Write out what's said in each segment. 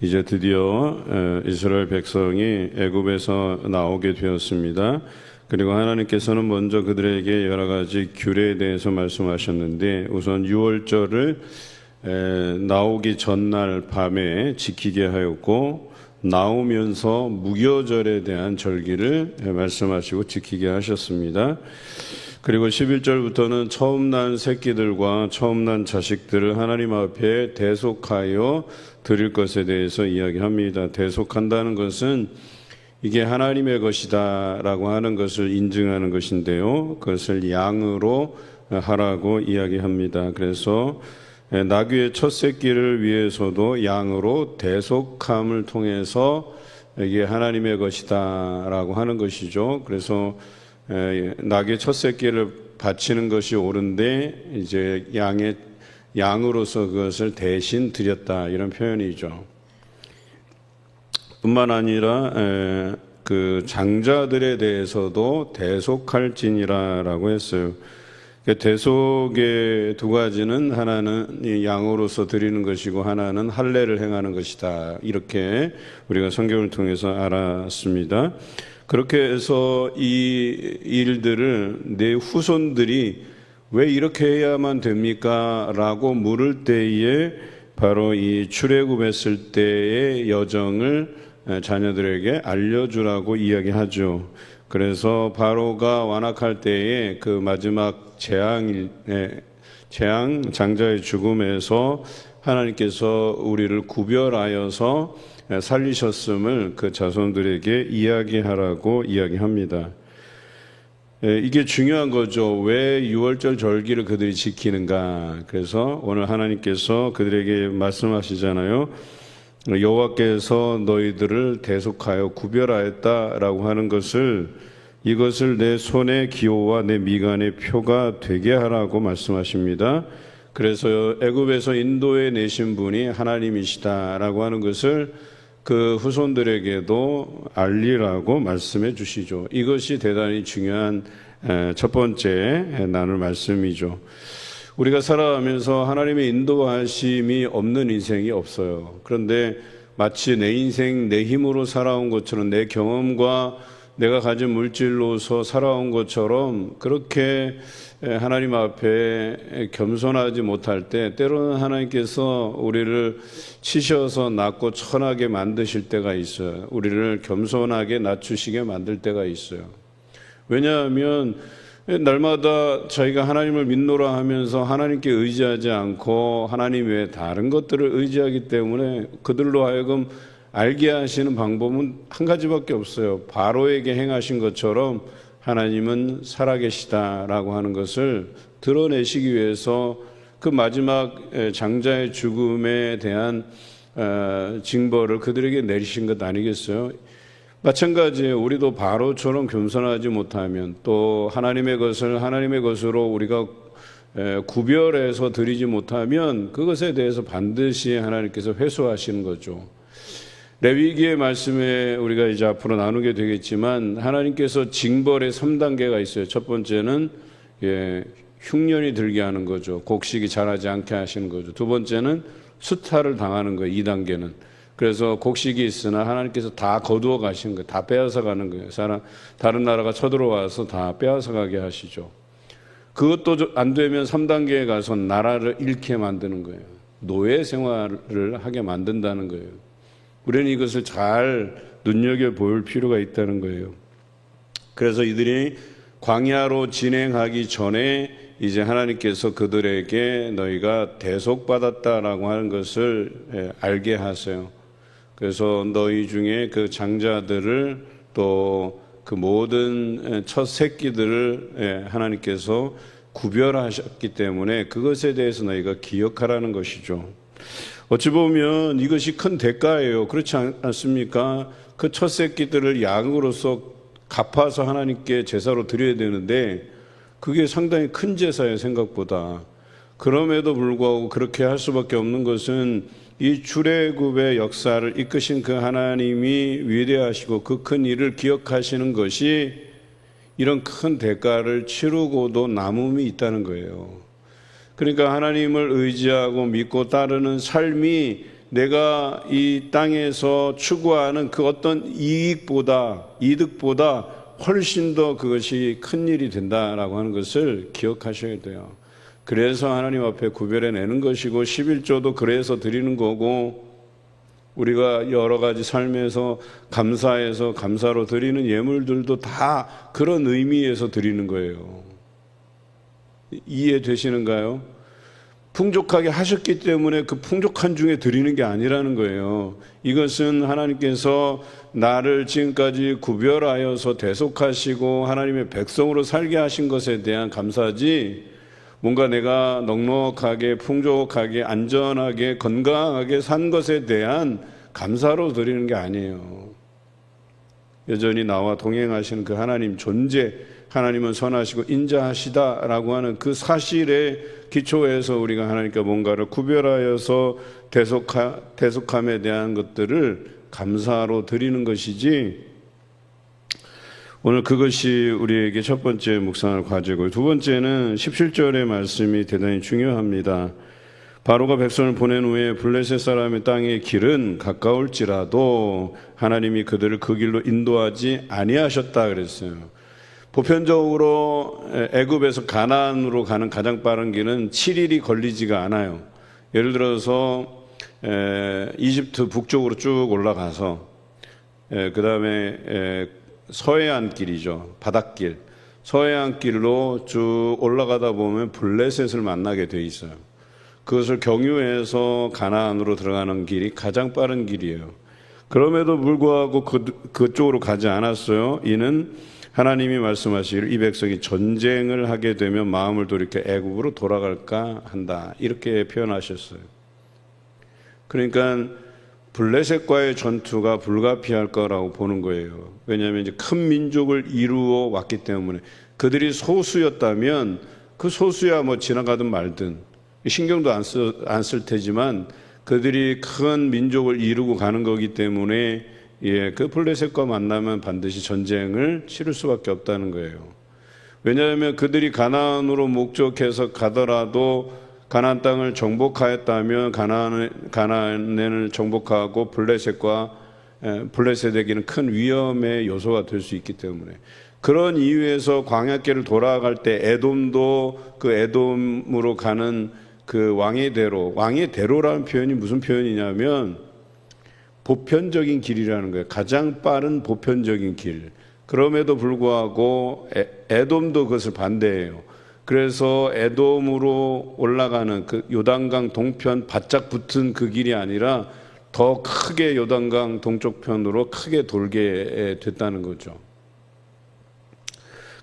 이제 드디어 이스라엘 백성이 애굽에서 나오게 되었습니다. 그리고 하나님께서는 먼저 그들에게 여러 가지 규례에 대해서 말씀하셨는데, 우선 유월절을 나오기 전날 밤에 지키게 하였고, 나오면서 무교절에 대한 절기를 말씀하시고 지키게 하셨습니다. 그리고 11절부터는 처음 난 새끼들과 처음 난 자식들을 하나님 앞에 대속하여 드릴 것에 대해서 이야기합니다. 대속한다는 것은 이게 하나님의 것이다 라고 하는 것을 인증하는 것인데요, 그것을 양으로 하라고 이야기합니다. 그래서 나귀의 첫 새끼를 위해서도 양으로 대속함을 통해서 이게 하나님의 것이다 라고 하는 것이죠. 그래서 나귀의 첫 새끼를 바치는 것이 옳은데, 이제 양으로서 그것을 대신 드렸다, 이런 표현이죠. 뿐만 아니라 그 장자들에 대해서도 대속할지니라라고 했어요. 대속의 두 가지는, 하나는 양으로서 드리는 것이고 하나는 할례를 행하는 것이다, 이렇게 우리가 성경을 통해서 알았습니다. 그렇게 해서 이 일들을 내 후손들이 왜 이렇게 해야만 됩니까? 라고 물을 때에 바로 이 출애굽했을 때의 여정을 자녀들에게 알려주라고 이야기하죠. 그래서 바로가 완악할 때에 그 마지막 재앙, 장자의 죽음에서 하나님께서 우리를 구별하여서 살리셨음을 그 자손들에게 이야기하라고 이야기합니다. 이게 중요한 거죠. 왜 유월절 절기를 그들이 지키는가? 그래서 오늘 하나님께서 그들에게 말씀하시잖아요. 여호와께서 너희들을 대속하여 구별하였다라고 하는 것을, 이것을 내 손의 기호와 내 미간의 표가 되게 하라고 말씀하십니다. 그래서 애굽에서 인도해 내신 분이 하나님이시다라고 하는 것을 그 후손들에게도 알리라고 말씀해 주시죠. 이것이 대단히 중요한 첫 번째 나눌 말씀이죠. 우리가 살아가면서 하나님의 인도하심이 없는 인생이 없어요. 그런데 마치 내 인생 내 힘으로 살아온 것처럼, 내 경험과 내가 가진 물질로서 살아온 것처럼 그렇게 하나님 앞에 겸손하지 못할 때, 때로는 하나님께서 우리를 치셔서 낮고 천하게 만드실 때가 있어요. 우리를 겸손하게 낮추시게 만들 때가 있어요. 왜냐하면 날마다 저희가 하나님을 믿노라 하면서 하나님께 의지하지 않고 하나님 외에 다른 것들을 의지하기 때문에, 그들로 하여금 알게 하시는 방법은 한 가지밖에 없어요. 바로에게 행하신 것처럼 하나님은 살아계시다라고 하는 것을 드러내시기 위해서 그 마지막 장자의 죽음에 대한 징벌을 그들에게 내리신 것 아니겠어요? 마찬가지예요. 우리도 바로처럼 겸손하지 못하면, 또 하나님의 것을 하나님의 것으로 우리가 구별해서 드리지 못하면 그것에 대해서 반드시 하나님께서 회수하시는 거죠. 레위기의 말씀에 우리가 이제 앞으로 나누게 되겠지만, 하나님께서 징벌의 3단계가 있어요. 첫 번째는 흉년이 들게 하는 거죠. 곡식이 자라지 않게 하시는 거죠. 두 번째는 수탈을 당하는 거예요. 2단계는. 그래서 곡식이 있으나 하나님께서 다 거두어 가시는 거예요. 다 빼앗아 가는 거예요. 다른 나라가 쳐들어와서 다 빼앗아 가게 하시죠. 그것도 안 되면 3단계에 가서 나라를 잃게 만드는 거예요. 노예 생활을 하게 만든다는 거예요. 우리는 이것을 잘 눈여겨볼 필요가 있다는 거예요. 그래서 이들이 광야로 진행하기 전에 이제 하나님께서 그들에게 너희가 대속받았다라고 하는 것을 알게 하세요. 그래서 너희 중에 그 장자들을, 또 그 모든 첫 새끼들을 하나님께서 구별하셨기 때문에 그것에 대해서 너희가 기억하라는 것이죠. 어찌 보면 이것이 큰 대가예요. 그렇지 않습니까? 그 첫 새끼들을 양으로서 갚아서 하나님께 제사로 드려야 되는데, 그게 상당히 큰 제사예요, 생각보다. 그럼에도 불구하고 그렇게 할 수밖에 없는 것은 이 출애굽의 역사를 이끄신 그 하나님이 위대하시고 그 큰 일을 기억하시는 것이 이런 큰 대가를 치르고도 남음이 있다는 거예요. 그러니까 하나님을 의지하고 믿고 따르는 삶이 내가 이 땅에서 추구하는 그 어떤 이득보다 훨씬 더 그것이 큰 일이 된다라고 하는 것을 기억하셔야 돼요. 그래서 하나님 앞에 구별해내는 것이고 11조도 그래서 드리는 거고 우리가 여러 가지 삶에서 감사해서 감사로 드리는 예물들도 다 그런 의미에서 드리는 거예요. 이해되시는가요? 풍족하게 하셨기 때문에 그 풍족한 중에 드리는 게 아니라는 거예요. 이것은 하나님께서 나를 지금까지 구별하여서 대속하시고 하나님의 백성으로 살게 하신 것에 대한 감사지, 뭔가 내가 넉넉하게 풍족하게 안전하게 건강하게 산 것에 대한 감사로 드리는 게 아니에요. 여전히 나와 동행하시는 그 하나님 존재, 하나님은 선하시고 인자하시다라고 하는 그 사실에 기초해서 우리가 하나님께 뭔가를 구별하여서 대속함에 대한 것들을 감사로 드리는 것이지, 오늘 그것이 우리에게 첫 번째 묵상할 과제고요. 두 번째는 17절의 말씀이 대단히 중요합니다. 바로가 백성을 보낸 후에 블레셋 사람의 땅의 길은 가까울지라도 하나님이 그들을 그 길로 인도하지 아니하셨다 그랬어요. 보편적으로 애굽에서 가나안으로 가는 가장 빠른 길은 7일이 걸리지가 않아요. 예를 들어서 이집트 북쪽으로 쭉 올라가서 그 다음에 서해안 길이죠. 바닷길. 서해안 길로 쭉 올라가다 보면 블레셋을 만나게 돼 있어요. 그것을 경유해서 가나안으로 들어가는 길이 가장 빠른 길이에요. 그럼에도 불구하고 그쪽으로 가지 않았어요. 이는 하나님이 말씀하시기를 이 백성이 전쟁을 하게 되면 마음을 돌이켜 애굽으로 돌아갈까 한다, 이렇게 표현하셨어요. 그러니까 블레셋과의 전투가 불가피할 거라고 보는 거예요. 왜냐하면 이제 큰 민족을 이루어 왔기 때문에, 그들이 소수였다면 그 소수야 뭐 지나가든 말든 신경도 안 쓸 테지만 그들이 큰 민족을 이루고 가는 거기 때문에 그 블레셋과 만나면 반드시 전쟁을 치를 수밖에 없다는 거예요. 왜냐하면 그들이 가나안으로 목적해서 가더라도 가나안 땅을 정복하였다면 가나안을 정복하고 블레셋에게는 큰 위험의 요소가 될 수 있기 때문에, 그런 이유에서 광야길을 돌아갈 때 에돔도 그 에돔으로 가는 그 왕의 대로라는 표현이 무슨 표현이냐면 보편적인 길이라는 거예요. 가장 빠른 보편적인 길. 그럼에도 불구하고 에돔도 그것을 반대해요. 그래서 에돔으로 올라가는 그 요단강 동편 바짝 붙은 그 길이 아니라 더 크게 요단강 동쪽편으로 크게 돌게 됐다는 거죠.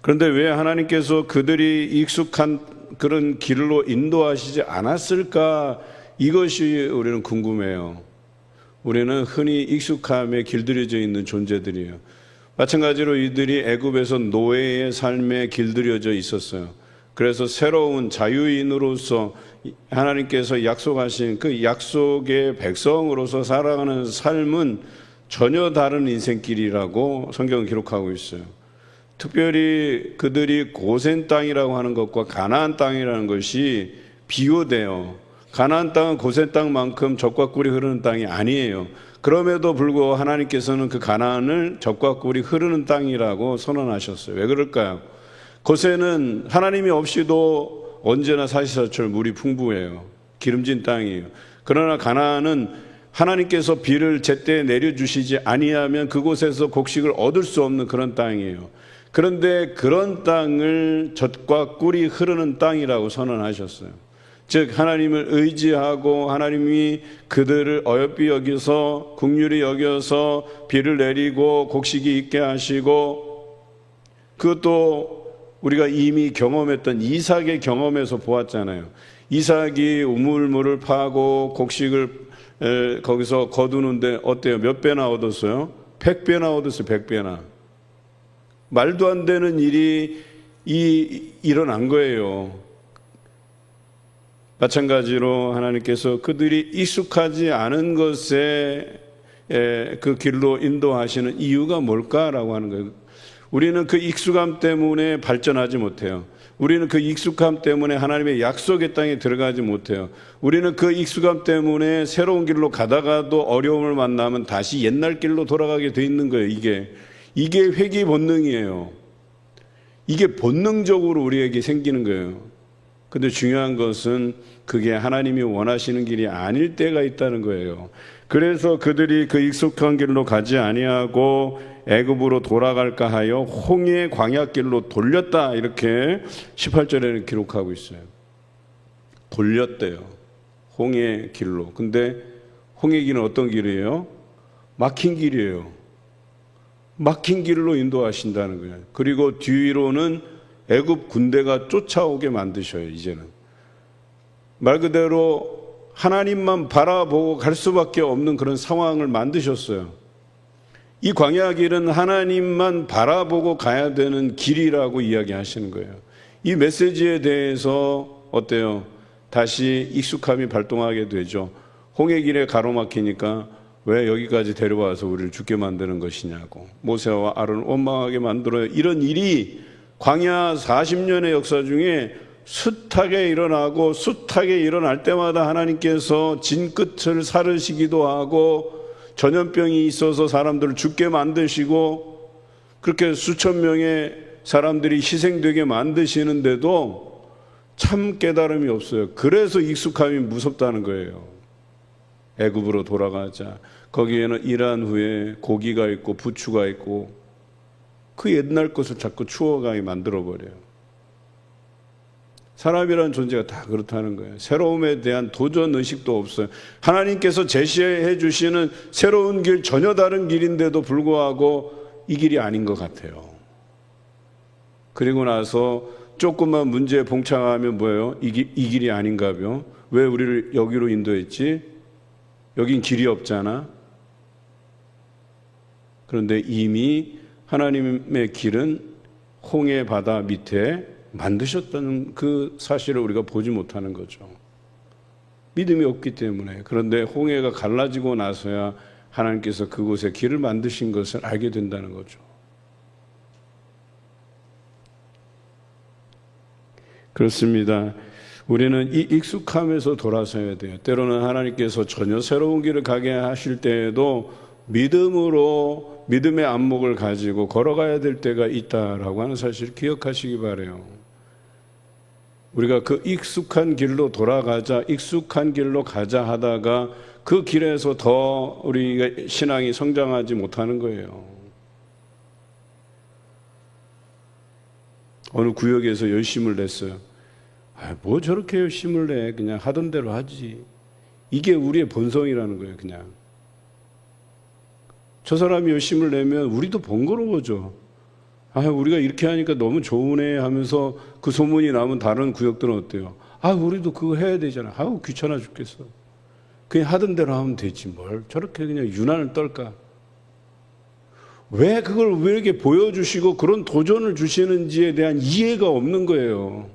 그런데 왜 하나님께서 그들이 익숙한 그런 길로 인도하시지 않았을까? 이것이 우리는 궁금해요. 우리는 흔히 익숙함에 길들여져 있는 존재들이에요. 마찬가지로 이들이 애굽에서 노예의 삶에 길들여져 있었어요. 그래서 새로운 자유인으로서 하나님께서 약속하신 그 약속의 백성으로서 살아가는 삶은 전혀 다른 인생길이라고 성경은 기록하고 있어요. 특별히 그들이 고센 땅이라고 하는 것과 가나안 땅이라는 것이 비교돼요. 가나안 땅은 고센 땅만큼 젖과 꿀이 흐르는 땅이 아니에요. 그럼에도 불구하고 하나님께서는 그 가나안을 젖과 꿀이 흐르는 땅이라고 선언하셨어요. 왜 그럴까요? 고센은 하나님이 없이도 언제나 사시사철 물이 풍부해요. 기름진 땅이에요. 그러나 가나안은 하나님께서 비를 제때 내려주시지 아니하면 그곳에서 곡식을 얻을 수 없는 그런 땅이에요. 그런데 그런 땅을 젖과 꿀이 흐르는 땅이라고 선언하셨어요. 즉 하나님을 의지하고 하나님이 그들을 어여삐 여기서 긍휼히 여겨서 비를 내리고 곡식이 있게 하시고, 그것도 우리가 이미 경험했던 이삭의 경험에서 보았잖아요. 이삭이 우물물을 파고 곡식을 거기서 거두는데 어때요? 몇 배나 얻었어요? 100배나 얻었어요. 100배나. 말도 안 되는 일이 일어난 거예요. 마찬가지로 하나님께서 그들이 익숙하지 않은 것에 그 길로 인도하시는 이유가 뭘까라고 하는 거예요. 우리는 그 익숙함 때문에 발전하지 못해요. 우리는 그 익숙함 때문에 하나님의 약속의 땅에 들어가지 못해요. 우리는 그 익숙함 때문에 새로운 길로 가다가도 어려움을 만나면 다시 옛날 길로 돌아가게 돼 있는 거예요. 이게 회귀 본능이에요. 이게 본능적으로 우리에게 생기는 거예요. 근데 중요한 것은 그게 하나님이 원하시는 길이 아닐 때가 있다는 거예요. 그래서 그들이 그 익숙한 길로 가지 아니하고 애굽으로 돌아갈까 하여 홍해 광야길로 돌렸다, 이렇게 18절에는 기록하고 있어요. 돌렸대요. 홍해 길로. 근데 홍해 길은 어떤 길이에요? 막힌 길이에요. 막힌 길로 인도하신다는 거예요. 그리고 뒤로는 애굽 군대가 쫓아오게 만드셔요. 이제는 말 그대로 하나님만 바라보고 갈 수밖에 없는 그런 상황을 만드셨어요. 이 광야 길은 하나님만 바라보고 가야 되는 길이라고 이야기하시는 거예요. 이 메시지에 대해서 어때요? 다시 익숙함이 발동하게 되죠. 홍해 길에 가로막히니까 왜 여기까지 데려와서 우리를 죽게 만드는 것이냐고, 모세와 아론을 원망하게 만들어요. 이런 일이 광야 40년의 역사 중에 숱하게 일어나고, 숱하게 일어날 때마다 하나님께서 진끝을 사르시기도 하고, 전염병이 있어서 사람들을 죽게 만드시고, 그렇게 수천 명의 사람들이 희생되게 만드시는데도 참 깨달음이 없어요. 그래서 익숙함이 무섭다는 거예요. 애굽으로 돌아가자. 거기에는 일한 후에 고기가 있고 부추가 있고, 그 옛날 것을 자꾸 추억하게 만들어버려요. 사람이라는 존재가 다 그렇다는 거예요. 새로움에 대한 도전 의식도 없어요. 하나님께서 제시해 주시는 새로운 길, 전혀 다른 길인데도 불구하고 이 길이 아닌 것 같아요. 그리고 나서 조금만 문제에 봉착하면 뭐예요? 이 길이 아닌가요? 왜 우리를 여기로 인도했지? 여긴 길이 없잖아. 그런데 이미 하나님의 길은 홍해 바다 밑에 만드셨다는 그 사실을 우리가 보지 못하는 거죠. 믿음이 없기 때문에. 그런데 홍해가 갈라지고 나서야 하나님께서 그곳에 길을 만드신 것을 알게 된다는 거죠. 그렇습니다. 우리는 이 익숙함에서 돌아서야 돼요. 때로는 하나님께서 전혀 새로운 길을 가게 하실 때에도 믿음으로 믿음의 안목을 가지고 걸어가야 될 때가 있다라고 하는 사실을 기억하시기 바라요. 우리가 그 익숙한 길로 돌아가자, 익숙한 길로 가자 하다가 그 길에서 더 우리가 신앙이 성장하지 못하는 거예요. 어느 구역에서 열심을 냈어요. 뭐 저렇게 열심을 내, 그냥 하던 대로 하지. 이게 우리의 본성이라는 거예요. 그냥 저 사람이 열심을 내면 우리도 번거로워져. 우리가 이렇게 하니까 너무 좋으네 하면서 그 소문이 나면 다른 구역들은 어때요? 우리도 그거 해야 되잖아. 귀찮아 죽겠어. 그냥 하던 대로 하면 되지 뭘 저렇게 그냥 유난을 떨까. 왜 그걸 우리에게 보여주시고 그런 도전을 주시는지에 대한 이해가 없는 거예요.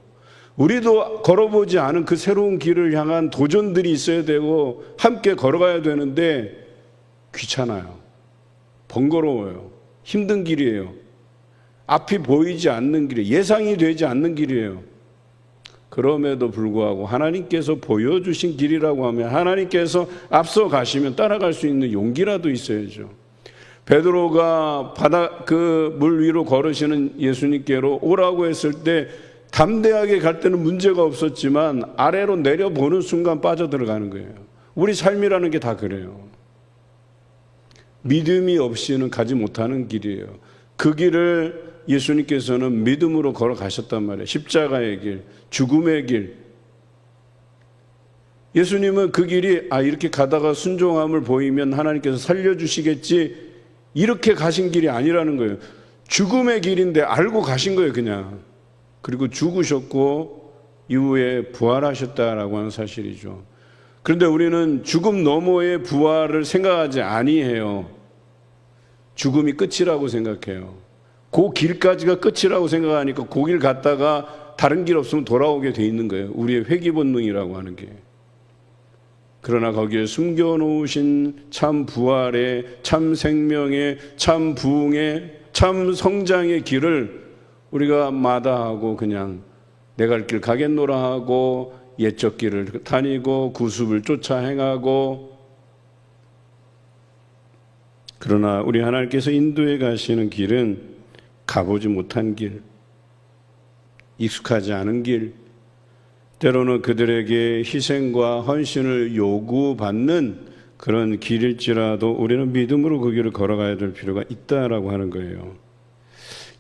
우리도 걸어보지 않은 그 새로운 길을 향한 도전들이 있어야 되고 함께 걸어가야 되는데 귀찮아요. 번거로워요. 힘든 길이에요. 앞이 보이지 않는 길이에요. 예상이 되지 않는 길이에요. 그럼에도 불구하고 하나님께서 보여주신 길이라고 하면, 하나님께서 앞서 가시면 따라갈 수 있는 용기라도 있어야죠. 베드로가 그 물 위로 걸으시는 예수님께로 오라고 했을 때 담대하게 갈 때는 문제가 없었지만 아래로 내려보는 순간 빠져들어가는 거예요. 우리 삶이라는 게 다 그래요. 믿음이 없이는 가지 못하는 길이에요. 그 길을 예수님께서는 믿음으로 걸어가셨단 말이에요. 십자가의 길, 죽음의 길. 예수님은 그 길이 이렇게 가다가 순종함을 보이면 하나님께서 살려주시겠지, 이렇게 가신 길이 아니라는 거예요. 죽음의 길인데 알고 가신 거예요. 그냥. 그리고 죽으셨고 이후에 부활하셨다라고 하는 사실이죠. 그런데 우리는 죽음 너머의 부활을 생각하지 아니해요. 죽음이 끝이라고 생각해요. 그 길까지가 끝이라고 생각하니까 그 길 갔다가 다른 길 없으면 돌아오게 돼 있는 거예요. 우리의 회귀 본능이라고 하는 게. 그러나 거기에 숨겨놓으신 참 부활의, 참 생명의, 참 부흥의, 참 성장의 길을 우리가 마다하고 그냥 내 갈 길 가겠노라 하고 옛적 길을 다니고 구습을 쫓아 행하고, 그러나 우리 하나님께서 인도해 가시는 길은 가보지 못한 길, 익숙하지 않은 길, 때로는 그들에게 희생과 헌신을 요구받는 그런 길일지라도 우리는 믿음으로 그 길을 걸어가야 될 필요가 있다라고 하는 거예요.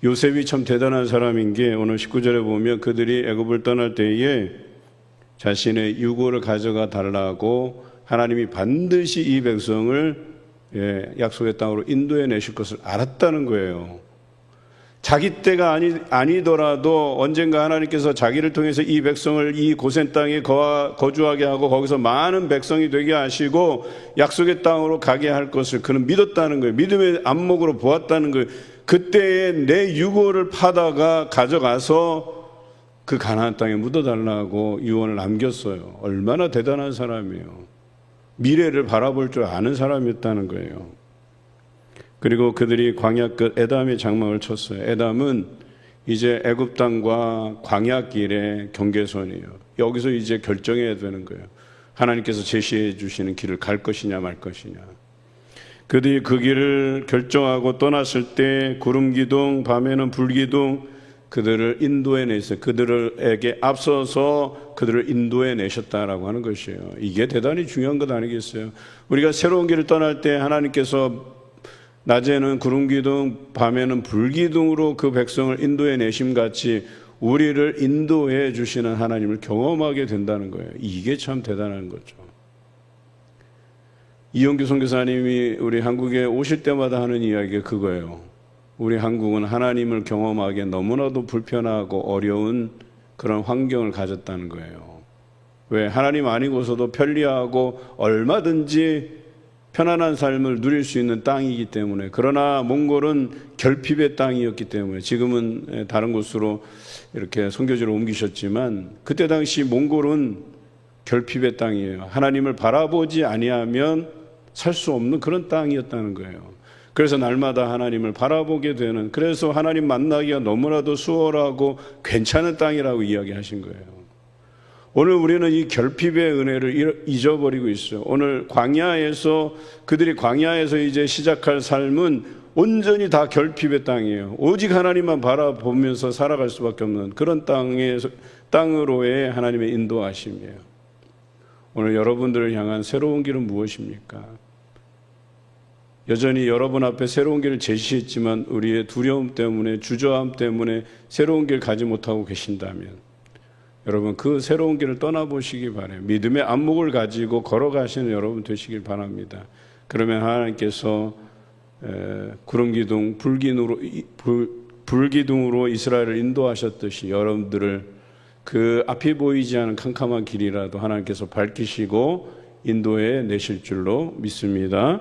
요셉이 참 대단한 사람인 게 오늘 19절에 보면 그들이 애굽을 떠날 때에 자신의 유고를 가져가 달라고 하나님이 반드시 이 백성을 약속의 땅으로 인도해 내실 것을 알았다는 거예요. 자기 때가 아니더라도 언젠가 하나님께서 자기를 통해서 이 백성을 이 고센 땅에 거주하게 하고 거기서 많은 백성이 되게 하시고 약속의 땅으로 가게 할 것을 그는 믿었다는 거예요. 믿음의 안목으로 보았다는 거예요. 그때에 내 유고를 파다가 가져가서 그 가나안 땅에 묻어달라고 유언을 남겼어요. 얼마나 대단한 사람이에요. 미래를 바라볼 줄 아는 사람이었다는 거예요. 그리고 그들이 광야 끝 에담의 장막을 쳤어요. 에담은 이제 애굽 땅과 광야 길의 경계선이에요. 여기서 이제 결정해야 되는 거예요. 하나님께서 제시해 주시는 길을 갈 것이냐 말 것이냐. 그들이 그 길을 결정하고 떠났을 때 구름 기둥, 밤에는 불 기둥, 그들을 인도해 내서 그들에게 앞서서 그들을 인도해 내셨다라고 하는 것이에요. 이게 대단히 중요한 것 아니겠어요? 우리가 새로운 길을 떠날 때 하나님께서 낮에는 구름 기둥, 밤에는 불 기둥으로 그 백성을 인도해 내심 같이 우리를 인도해 주시는 하나님을 경험하게 된다는 거예요. 이게 참 대단한 거죠. 이용규 선교사님이 우리 한국에 오실 때마다 하는 이야기가 그거예요. 우리 한국은 하나님을 경험하기에 너무나도 불편하고 어려운 그런 환경을 가졌다는 거예요. 왜? 하나님 아니고서도 편리하고 얼마든지 편안한 삶을 누릴 수 있는 땅이기 때문에. 그러나 몽골은 결핍의 땅이었기 때문에. 지금은 다른 곳으로 이렇게 선교지로 옮기셨지만 그때 당시 몽골은 결핍의 땅이에요. 하나님을 바라보지 아니하면 살 수 없는 그런 땅이었다는 거예요. 그래서 날마다 하나님을 바라보게 되는, 그래서 하나님 만나기가 너무나도 수월하고 괜찮은 땅이라고 이야기하신 거예요. 오늘 우리는 이 결핍의 은혜를 잊어버리고 있어요. 오늘 광야에서, 그들이 광야에서 이제 시작할 삶은 온전히 다 결핍의 땅이에요. 오직 하나님만 바라보면서 살아갈 수밖에 없는 그런 땅으로의 하나님의 인도하심이에요. 오늘 여러분들을 향한 새로운 길은 무엇입니까? 여전히 여러분 앞에 새로운 길을 제시했지만 우리의 두려움 때문에, 주저함 때문에 새로운 길 가지 못하고 계신다면 여러분 그 새로운 길을 떠나보시기 바라요. 믿음의 안목을 가지고 걸어가시는 여러분 되시길 바랍니다. 그러면 하나님께서 구름기둥, 불기둥으로 이스라엘을 인도하셨듯이 여러분들을 그 앞이 보이지 않은 캄캄한 길이라도 하나님께서 밝히시고 인도해 내실 줄로 믿습니다.